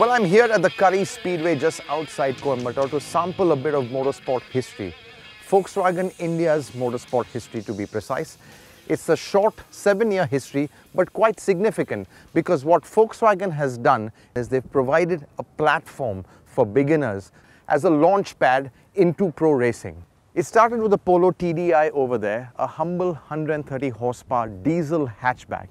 Well, I'm here at the Kari Speedway just outside Coimbatore to sample a bit of motorsport history. Volkswagen India's motorsport history, to be precise. It's a short 7-year history, but quite significant because what Volkswagen has done is they've provided a platform for beginners as a launch pad into pro racing. It started with the Polo TDI over there, a humble 130 horsepower diesel hatchback.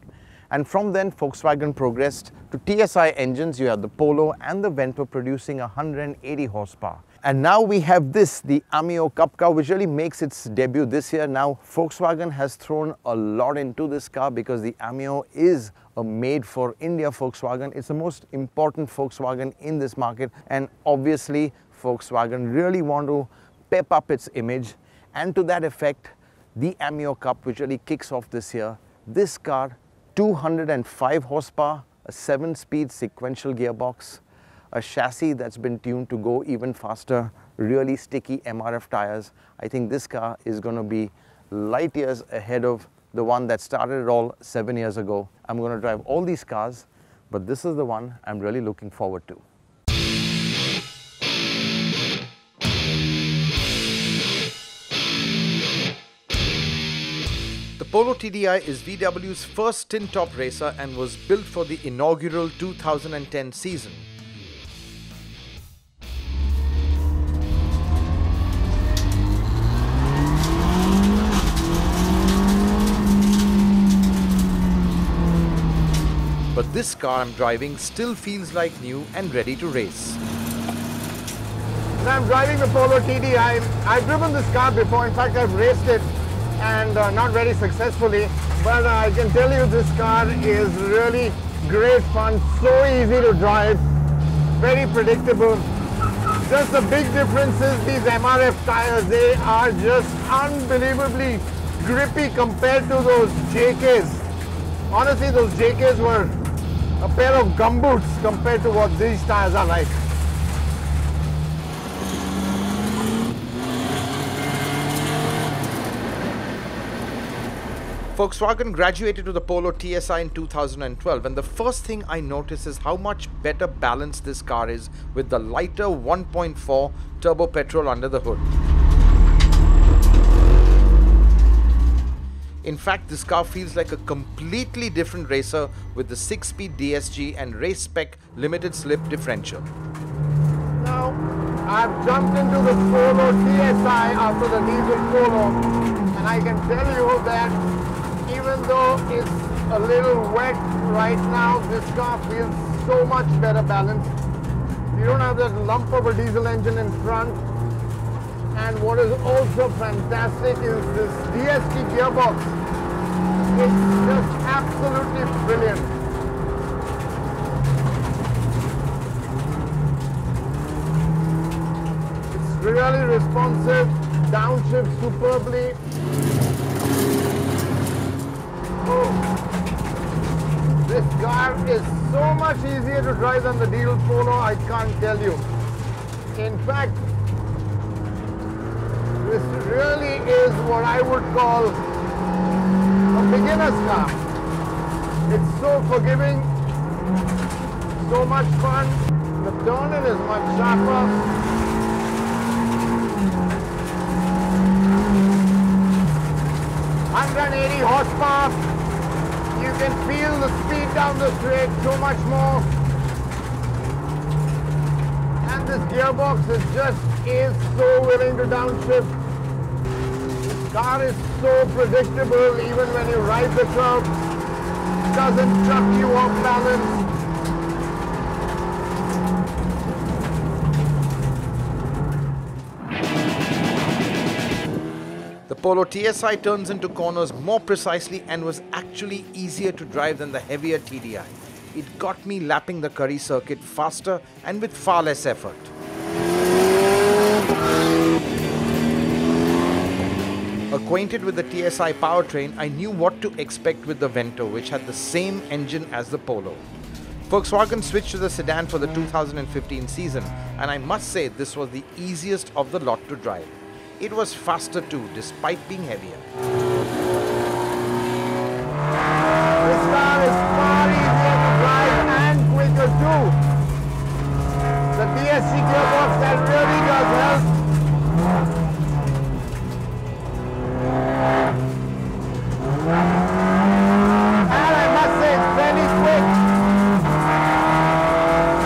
And from then, Volkswagen progressed to TSI engines. You have the Polo and the Vento producing 180 horsepower. And now we have this, the Ameo Cup car, which really makes its debut this year. Now, Volkswagen has thrown a lot into this car because the Ameo is a made-for-India Volkswagen. It's the most important Volkswagen in this market. And obviously, Volkswagen really want to pep up its image. And to that effect, the Ameo Cup, which really kicks off this year, this car, 205 horsepower, a 7-speed sequential gearbox, a chassis that's been tuned to go even faster, really sticky MRF tires. I think this car is going to be light years ahead of the one that started it all 7 years ago. I'm going to drive all these cars, but this is the one I'm really looking forward to. The Polo TDI is VW's first tin-top racer and was built for the inaugural 2010 season. But this car I'm driving still feels like new and ready to race. Now I'm driving the Polo TDI. I've driven this car before. In fact, I've raced it and not very successfully. But I can tell you this car is really great fun, so easy to drive, very predictable. Just the big difference is these MRF tires. They are just unbelievably grippy compared to those JKs. Honestly, those JKs were a pair of gumboots compared to what these tires are like. Volkswagen graduated to the Polo TSI in 2012, and the first thing I notice is how much better balanced this car is with the lighter 1.4 turbo petrol under the hood. In fact, this car feels like a completely different racer with the 6-speed DSG and race spec limited slip differential. Now, I've jumped into the Polo TSI after the diesel Polo, and I can tell you that even though it's a little wet right now, this car feels so much better balanced. You don't have that lump of a diesel engine in front. And what is also fantastic is this DSG gearbox. It's just absolutely brilliant. It's really responsive, downshifts superbly. Oh, this car is so much easier to drive than the diesel Polo, I can't tell you. In fact, this really is what I would call a beginner's car. It's so forgiving, so much fun. The turning is much sharper. 180 horsepower. You can feel the speed down the straight so much more. And this gearbox is so willing to downshift. This car is so predictable even when you ride the curb. It doesn't chuck you off balance. The Polo TSI turns into corners more precisely and was actually easier to drive than the heavier TDI. It got me lapping the Kari circuit faster and with far less effort. Acquainted with the TSI powertrain, I knew what to expect with the Vento, which had the same engine as the Polo. Volkswagen switched to the sedan for the 2015 season, and I must say this was the easiest of the lot to drive. It was faster too, despite being heavier. This car is far easier to drive and quicker too. DSG gearbox that really does help. And I must say it's fairly quick.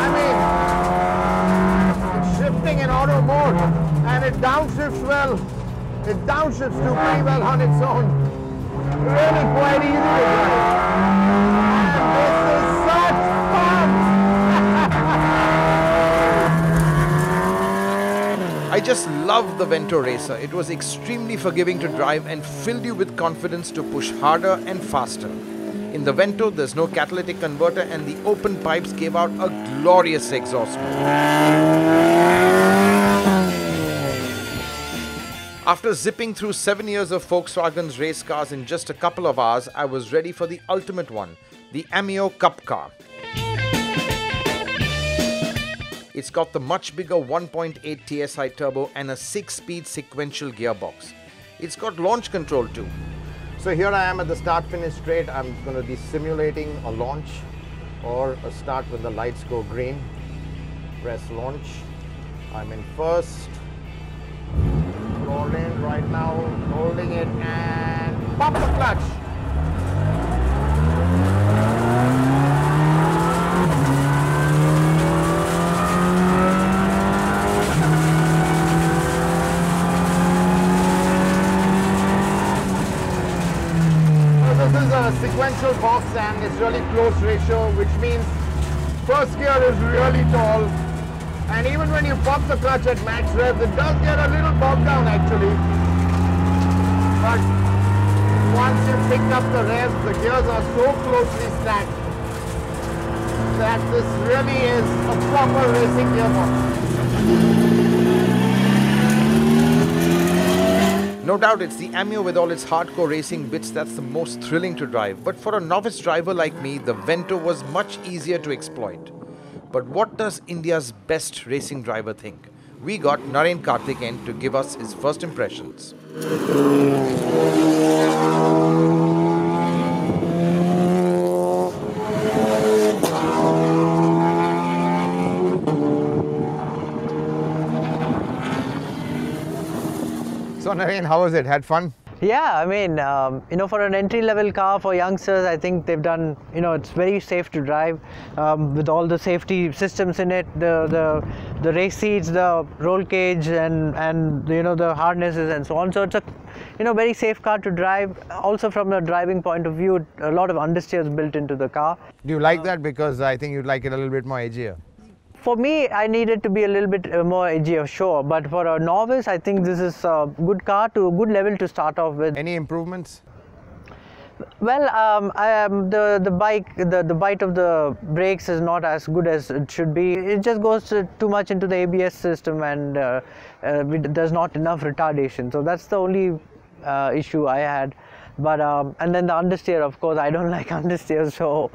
I mean, it's shifting in auto mode and it downshifts well. It downshifts too pretty well on its own. Really quite easy to drive. And this is such fun! I just loved the Vento Racer. It was extremely forgiving to drive and filled you with confidence to push harder and faster. In the Vento, there's no catalytic converter and the open pipes gave out a glorious exhaust note. After zipping through 7 years of Volkswagen's race cars in just a couple of hours, I was ready for the ultimate one, the Ameo Cup car. It's got the much bigger 1.8 TSI turbo and a 6-speed sequential gearbox. It's got launch control too. So here I am at the start-finish straight. I'm going to be simulating a launch or a start when the lights go green. Press launch. I'm in first. Floor in right now, holding it and pop the clutch. This is a sequential box and it's really close ratio, which means first gear is really tall. And even when you pop the clutch at max rev, it does get a little bogged down actually. But once you pick up the revs, the gears are so closely stacked that this really is a proper racing gearbox. No doubt it's the Ameo with all its hardcore racing bits that's the most thrilling to drive. But for a novice driver like me, the Vento was much easier to exploit. But what does India's best racing driver think? We got Naren Karthikeyan to give us his first impressions. So Naren, how was it? Had fun? Yeah, I mean, for an entry-level car for youngsters, I think they've done, it's very safe to drive with all the safety systems in it, the race seats, the roll cage, and the harnesses and so on. So it's a, very safe car to drive. Also, from a driving point of view, a lot of understeers built into the car. Do you like that? Because I think you'd like it a little bit more edgier. For me, I needed to be a little bit more edgier, sure. But for a novice, I think this is a good car to a good level to start off with. Any improvements? Well, the bite of the brakes is not as good as it should be. It just goes too much into the ABS system, and there's not enough retardation. So that's the only issue I had. But and then the understeer, of course, I don't like understeer. So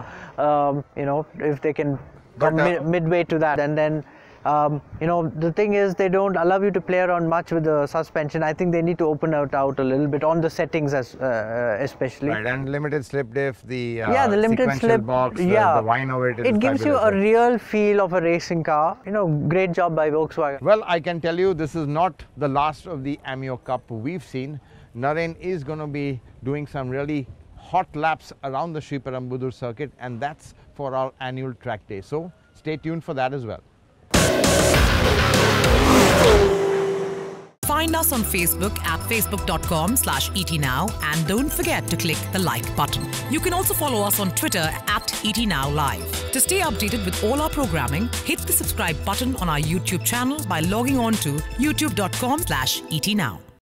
if they can come midway to that, and then the thing is, they don't allow you to play around much with the suspension. I think they need to open it out a little bit on the settings, especially. Right, and limited slip diff, the the limited slip box, the wine over it gives you a real feel of a racing car. Great job by Volkswagen. Well, I can tell you this is not the last of the Ameo Cup we've seen. Naren is going to be doing some really hot laps around the Sriperumbudur circuit, and that's for our annual track day. So stay tuned for that as well. Find us on Facebook at facebook.com/ETNow and don't forget to click the like button. You can also follow us on Twitter at ETNowLive. To stay updated with all our programming, hit the subscribe button on our YouTube channel by logging on to youtube.com/ETNow.